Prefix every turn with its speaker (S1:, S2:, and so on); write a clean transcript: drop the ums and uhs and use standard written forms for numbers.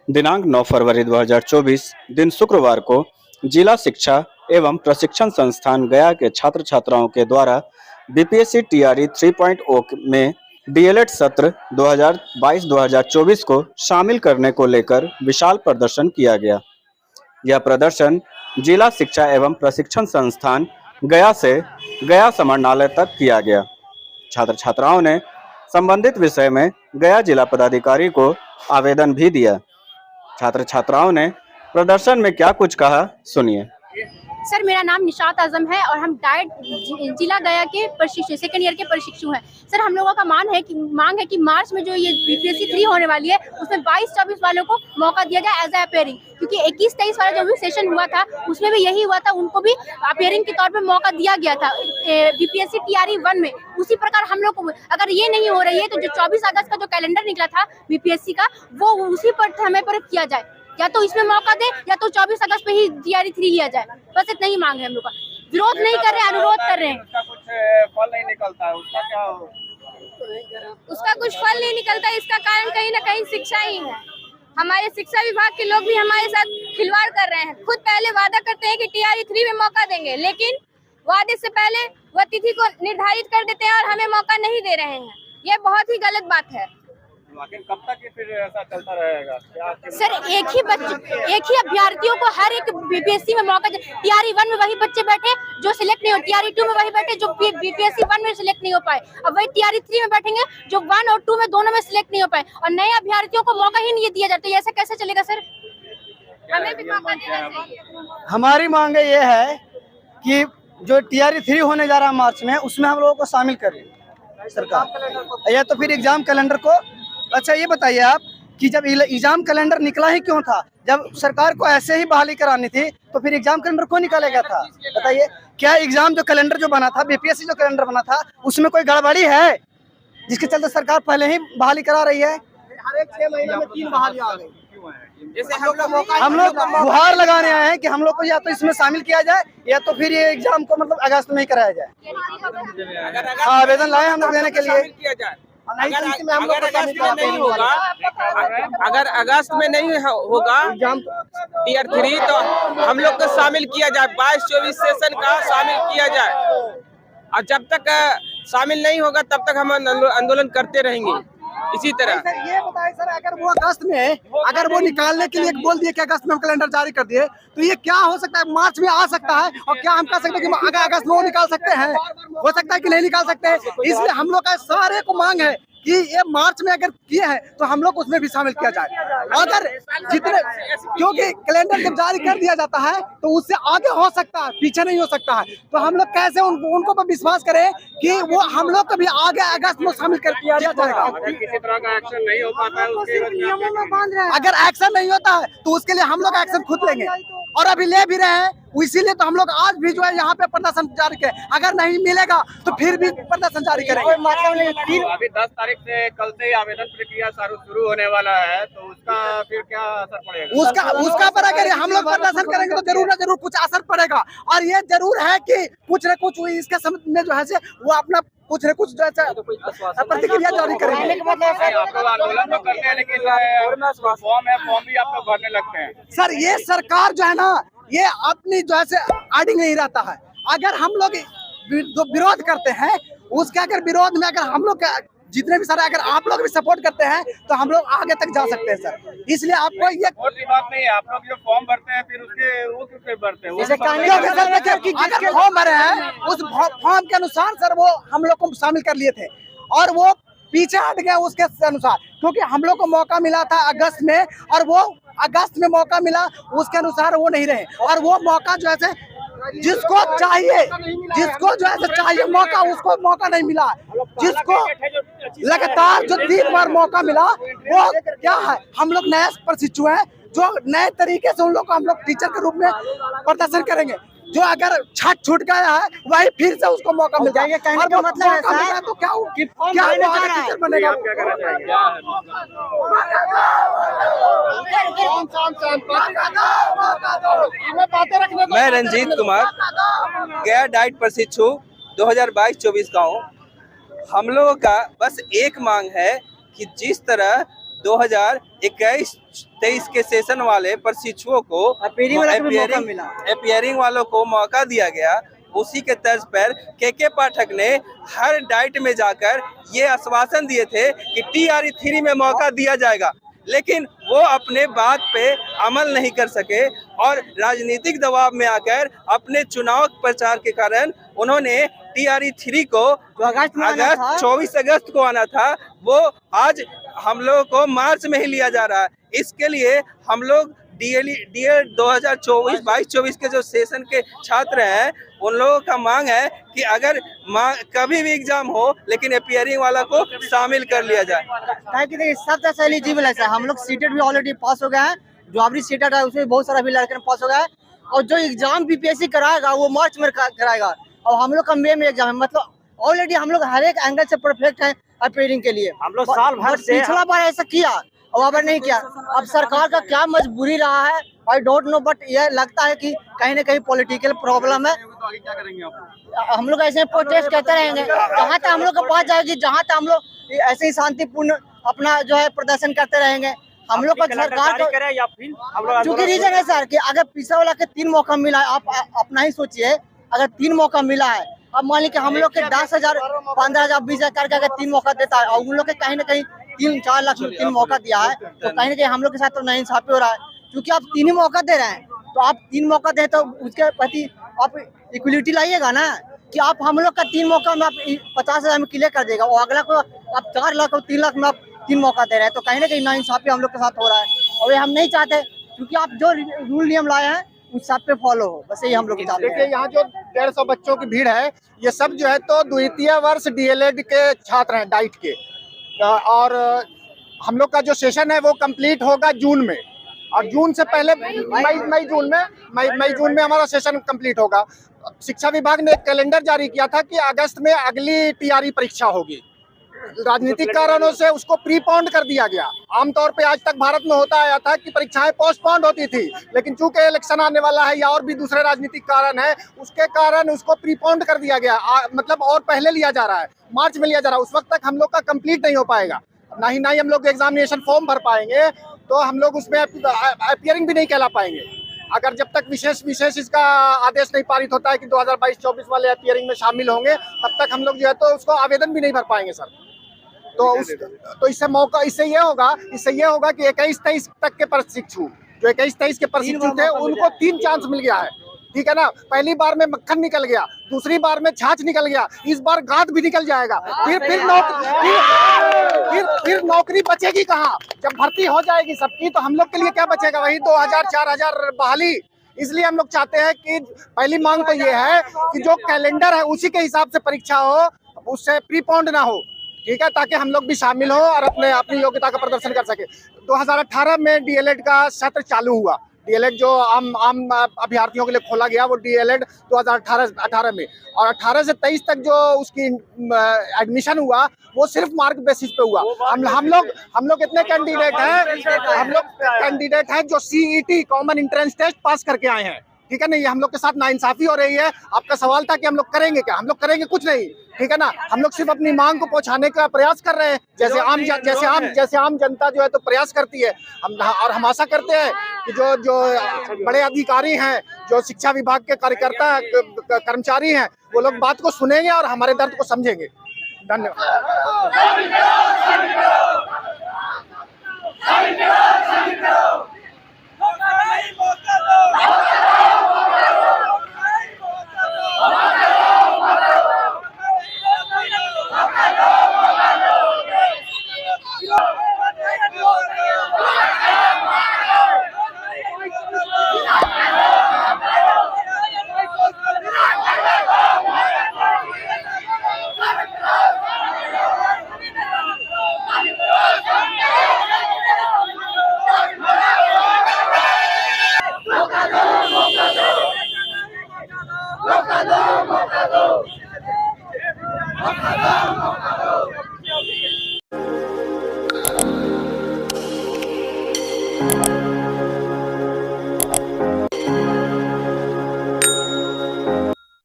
S1: दिनांक 9 फरवरी 2024 दिन शुक्रवार को जिला शिक्षा एवं प्रशिक्षण संस्थान गया के छात्र छात्राओं के द्वारा बीपीएससी टीआरई 3.0 में डीएलएड सत्र 2022-2024 को शामिल करने को लेकर विशाल प्रदर्शन किया गया। यह प्रदर्शन जिला शिक्षा एवं प्रशिक्षण संस्थान गया से गया समाहरणालय तक किया गया। छात्र छात्राओं ने संबंधित विषय में गया जिला पदाधिकारी को आवेदन भी दिया। छात्र छात्राओं ने प्रदर्शन में क्या कुछ कहा, सुनिए।
S2: सर, मेरा नाम निशात आजम है और हम डाइट जिला गया के प्रशिक्षु सेकेंड ईयर के प्रशिक्षु हैं। सर, हम लोगों का मांग है कि मार्च में जो ये बीपीएससी 3 होने वाली है उसमें 22-24 वालों को मौका दिया जाए एज ए अपेयरिंग, क्योंकि 21-23 वाला जो भी सेशन हुआ था उसमें भी यही हुआ था, उनको भी अपेयरिंग के तौर पे मौका दिया गया था बीपीएससी टीआरई 1 में। उसी प्रकार हम लोग को अगर ये नहीं हो रही है तो जो 24 अगस्त का जो कैलेंडर निकला था बीपीएससी का वो उसी पर समय पर किया जाए, या तो इसमें मौका दे या तो 24 अगस्त पे ही टीआरई 3 लिया जाए। बस इतना ही मांग है हम लोग का। विरोध नहीं कर रहे हैं, अनुरोध कर रहे हैं।
S3: उसका कुछ फल नहीं निकलता है, उसका क्या
S2: उसका कुछ फल नहीं निकलता, इसका कारण कहीं ना कहीं शिक्षा ही है। हमारे शिक्षा विभाग के लोग भी हमारे साथ खिलवाड़ कर रहे हैं। खुद पहले वादा करते हैं कि टीआरई 3 में मौका देंगे, लेकिन वादे से पहले वह तिथि को निर्धारित कर देते हैं और हमें मौका नहीं दे रहे हैं। ये बहुत ही गलत बात है।
S3: लेकिन कब तक ये फिर ऐसा चलता रहेगा?
S2: सर, एक ही अभ्यर्थियों को हर एक बीपीएससी में मौका। टीआरई 1 में वही बच्चे बैठे जो सिलेक्ट नहीं हो, टीआरई 2 में वही बैठे जो बीपीएससी 1 में सिलेक्ट नहीं हो पाए, अब वही टीआरई 3 में बैठेंगे जो 1 और 2 में दोनों में सिलेक्ट नहीं हो पाए, और नए अभ्यर्थियों को मौका ही नहीं दिया जाता। ऐसा कैसे चलेगा सर? हमें भी मौका देना चाहिए।
S4: हमारी मांग ये है कि जो टीआरई 3 होने जा रहा है मार्च में, उसमें हम लोगों को शामिल करें सरकार, या तो फिर एग्जाम कैलेंडर को। अच्छा, ये बताइए आप कि जब एग्जाम कैलेंडर निकला ही क्यों था? जब सरकार को ऐसे ही बहाली करानी थी तो फिर एग्जाम कैलेंडर क्यों निकाला गया था? बताइए, क्या एग्जाम जो कैलेंडर जो बना था, बीपीएससी जो कैलेंडर बना था, उसमें कोई गड़बड़ी है जिसके चलते सरकार पहले ही बहाली करा रही है? हर एक 6 महीने में 3 बहाली आ गई। जैसे हम लोग गुहार लगाने आए हैं कि हम लोग को या तो इसमें शामिल किया जाए या तो फिर ये एग्जाम को मतलब अगस्त में ही कराया जाए। आवेदन लाए हम लोग देने के लिए।
S5: अगर अगस्त में नहीं होगा, अगर अगस्त में नहीं होगा टीआरई 3 तो हम लोग को शामिल किया जाए, 22-24 सेशन का शामिल किया जाए, और जब तक शामिल नहीं होगा तब तक हम आंदोलन करते रहेंगे इसी तरह।
S4: सर, ये बताइए सर, अगर वो अगस्त में अगर वो निकालने के लिए बोल दिए कि अगस्त में हम कैलेंडर जारी कर दिए तो ये क्या हो सकता है? मार्च में आ सकता है, और क्या हम कह सकते हैं कि अगर अगस्त में वो निकाल सकते हैं? हो सकता है कि नहीं निकाल सकते हैं। इसलिए हम लोग का सारे को मांग है कि ये मार्च में अगर किए हैं तो हम लोग उसमें भी शामिल किया जाए। अगर जितने, क्योंकि कैलेंडर जब जारी कर दिया जाता है तो उससे आगे हो सकता है, पीछे नहीं हो सकता है। तो हम लोग कैसे उनको पर विश्वास करें कि वो हम लोग को भी आगे अगस्त में शामिल कर दिया जाएगा?
S3: किसी तरह का एक्शन नहीं हो पाता है,
S4: अगर एक्शन नहीं होता है तो उसके लिए हम लोग एक्शन खुद लेंगे, और अभी ले भी रहे हैं। इसीलिए तो हम लोग आज भी जो है यहाँ पे प्रदर्शन जारी करें। अगर नहीं मिलेगा तो फिर भी प्रदर्शन जारी करेंगे।
S3: अभी 10 तारीख से कल से ही आवेदन प्रक्रिया शुरू होने वाला है, तो उसका फिर क्या असर पड़ेगा?
S4: उसका पर अगर हम लोग प्रदर्शन करेंगे तो जरूर न जरूर कुछ असर पड़ेगा। और ये जरूर है कि कुछ न कुछ इसके संबंध में जो है वो अपना कुछ न कुछ जो है प्रतिक्रिया जारी करेंगे।
S3: आप लोग आंदोलन तो करते हैं, लेकिन फॉर्म भी आप लोग भरने लगते हैं।
S4: सर, ये सरकार जो है ना, ये अपनी जो है आर्डिंग नहीं रहता है। अगर हम लोग जो विरोध करते हैं उसके अगर विरोध में अगर हम लोग जितने भी सारे अगर आप लोग भी सपोर्ट करते हैं तो हम लोग आगे तक जा सकते हैं सर। इसलिए आपको ये
S3: कोई बात नहीं है, आप लोग जो फॉर्म भरते हैं फिर उसके वो किससे भरते हैं?
S4: अगर फॉर्म भरे हैं उस फॉर्म के अनुसार सर वो हम लोग को शामिल कर लिए थे, और वो पीछे हट गए उसके अनुसार, क्योंकि हम लोग को मौका मिला था अगस्त में, और वो अगस्त में मौका मिला उसके अनुसार वो नहीं रहे। और वो मौका जो है जिसको जो है चाहिए मौका, उसको मौका नहीं मिला। जिसको लगातार जो 3 बार मौका मिला वो क्या है? हम लोग नए प्रशिक्षु हैं जो नए तरीके से उन लोग को हम लोग टीचर के रूप में प्रदर्शन करेंगे। जो अगर छूट गया है वही फिर से उसको मौका मिल जाएगा। कहने का मतलब है सर, तो क्या टीचर बनेगा?
S6: मैं रंजीत कुमार, गया डाइट प्रशिक्षु 2022-24 का हूँ। हम लोगों का बस एक मांग है कि जिस तरह 2021-23 के सेशन वाले प्रशिक्षुओं को अपीयरिंग वालों को मौका दिया गया। उसी के तर्ज पर के पाठक ने हर डाइट में जाकर ये आश्वासन दिए थे कि TRE 3 में मौका दिया जाएगा, लेकिन वो अपने बात पे अमल नहीं कर सके और राजनीतिक दबाव में आकर अपने चुनाव प्रचार के कारण उन्होंने TRE 3 को अगस्त 24 अगस्त को आना था, वो आज हम लोगों को मार्च में ही लिया जा रहा है। इसके लिए हम लोग DL 2024 के जो सेशन के छात्र हैं उन लोगों का मांग है कि अगर कभी भी एग्जाम हो लेकिन अपीयरिंग वाला को शामिल कर लिया जाए।
S7: देखिए सब तरह से एलिजिबल है सर, हम लोग सीटेट भी ऑलरेडी पास हो गया है, जो अभी सीटेट है उसमें बहुत सारा भी लड़के पास हो गया है, और जो एग्जाम BPSC कराएगा वो मार्च में कराएगा और हम लोग का मई में एग्जाम है। मतलब ऑलरेडी हम लोग हर एक एंगल से परफेक्ट है अपीयरिंग के लिए। हम लोग साल भर से पिछला बार ऐसा किया और अब नहीं किया। अब सरकार का क्या मजबूरी रहा है आई डोंट नो, बट ये लगता है कि कहीं ना कहीं पॉलिटिकल प्रॉब्लम है।
S3: क्या करेंगे आप?
S7: हम लोग ऐसे प्रोटेस्ट करते रहेंगे जहाँ तक हम लोग के पास जाएगी, जहाँ तक हम लोग ऐसे ही शांतिपूर्ण अपना जो है प्रदर्शन करते रहेंगे। हम लोग को सरकार को चूंकि रीजन है सर कि अगर पिछले वाला के 3 मौका मिला है, आप अपना ही सोचिए, अगर 3 मौका मिला है, अब मान लीजिए हम लोग के 10,000 15,000 20,000 करके अगर 3 मौका देता है और उन लोग के कहीं ना कहीं 3-4 लाख में 3 मौका दिया है, तो कहीं ना कहीं हम लोग के साथ तो नाइंसाफी हो रहा है। क्योंकि आप 3 ही मौका दे रहे हैं, तो आप 3 मौका दे तो उसके प्रति आप इक्वलिटी लाइएगा ना, कि आप हम लोग का 3 मौका में आप 50,000 में क्लियर कर देगा और अगला को आप 4 लाख और 3 लाख में आप 3 मौका दे रहे हैं, तो कहीं ना कहीं नाइंसाफी हम लोग के साथ हो रहा है और ये हम नहीं चाहते। क्योंकि आप जो रूल नियम लाए हैं उस सब पे फॉलो हो, बस यही हम लोग चाहते हैं।
S4: देखिए यहाँ जो 150 बच्चों की भीड़ है, ये सब जो है तो द्वितीय वर्ष DLED के छात्र हैं डाइट के, और हम लोग का जो सेशन है वो कंप्लीट होगा जून में, और जून से पहले मई जून में हमारा सेशन कंप्लीट होगा। शिक्षा विभाग ने एक कैलेंडर जारी किया था कि अगस्त में अगली TRE परीक्षा होगी। राजनीतिक कारणों से उसको प्रीपोन्ड कर दिया गया। आमतौर पे आज तक भारत में होता आया था कि परीक्षाएं पोस्टपोन्ड होती थी, लेकिन चूंकि इलेक्शन आने वाला है या और भी दूसरे राजनीतिक कारण है, उसके कारण उसको प्रीपोन्ड कर दिया गया। मतलब और पहले लिया जा रहा है, मार्च में लिया जा रहा है। उस वक्त तक हम लोग का कंप्लीट नहीं हो पाएगा, ना ही हम लोग एग्जामिनेशन फॉर्म भर पाएंगे, तो हम लोग उसमें अपीयरिंग भी नहीं कहला पाएंगे। अगर जब तक विशेष इसका आदेश नहीं पारित होता है कि 2022-24 वाले अपीयरिंग में शामिल होंगे, तब तक हम लोग जो है तो उसको आवेदन भी नहीं भर पाएंगे सर। तो इससे ये होगा कि 21-23 तक के प्रशिक्षु, जो 21-23 के प्रशिक्षु थे, उनको 3 चांस मिल गया है, ठीक है ना। पहली बार में मक्खन निकल गया, दूसरी बार में छाछ निकल गया, इस बार गांठ भी निकल जाएगा। फिर नौकरी बचेगी कहाँ? जब भर्ती हो जाएगी सबकी, तो हम लोग के लिए क्या बचेगा? वही 2,000-4,000 बहाली। इसलिए हम लोग चाहते हैं कि पहली मांग तो ये है कि जो कैलेंडर है उसी के हिसाब से परीक्षा हो, उससे प्रीपोन्ड ना हो, ठीक है, ताकि हम लोग भी शामिल हो और अपनी योग्यता का प्रदर्शन कर सके। 2018 में DLED का सत्र चालू हुआ। DLED जो आम अभ्यर्थियों के लिए खोला गया, वो DLED 2018 में, और 18 से 23 तक जो उसकी एडमिशन हुआ वो सिर्फ मार्क बेसिस पे हुआ। हम लोग इतने कैंडिडेट हैं जो CET common entrance test pass करके आए हैं, ठीक है ना। ये हम लोग के साथ नाइंसाफी हो रही है। आपका सवाल था कि हम लोग करेंगे क्या? हम लोग करेंगे कुछ नहीं, ठीक है ना। हम लोग सिर्फ अपनी मांग को पहुंचाने का प्रयास कर रहे हैं, जैसे आम जनता जो है तो प्रयास करती है। हम आशा करते हैं कि जो बड़े अधिकारी हैं, जो शिक्षा विभाग के कार्यकर्ता कर्मचारी हैं, वो लोग बात को सुनेंगे और हमारे दर्द को समझेंगे।
S8: धन्यवाद।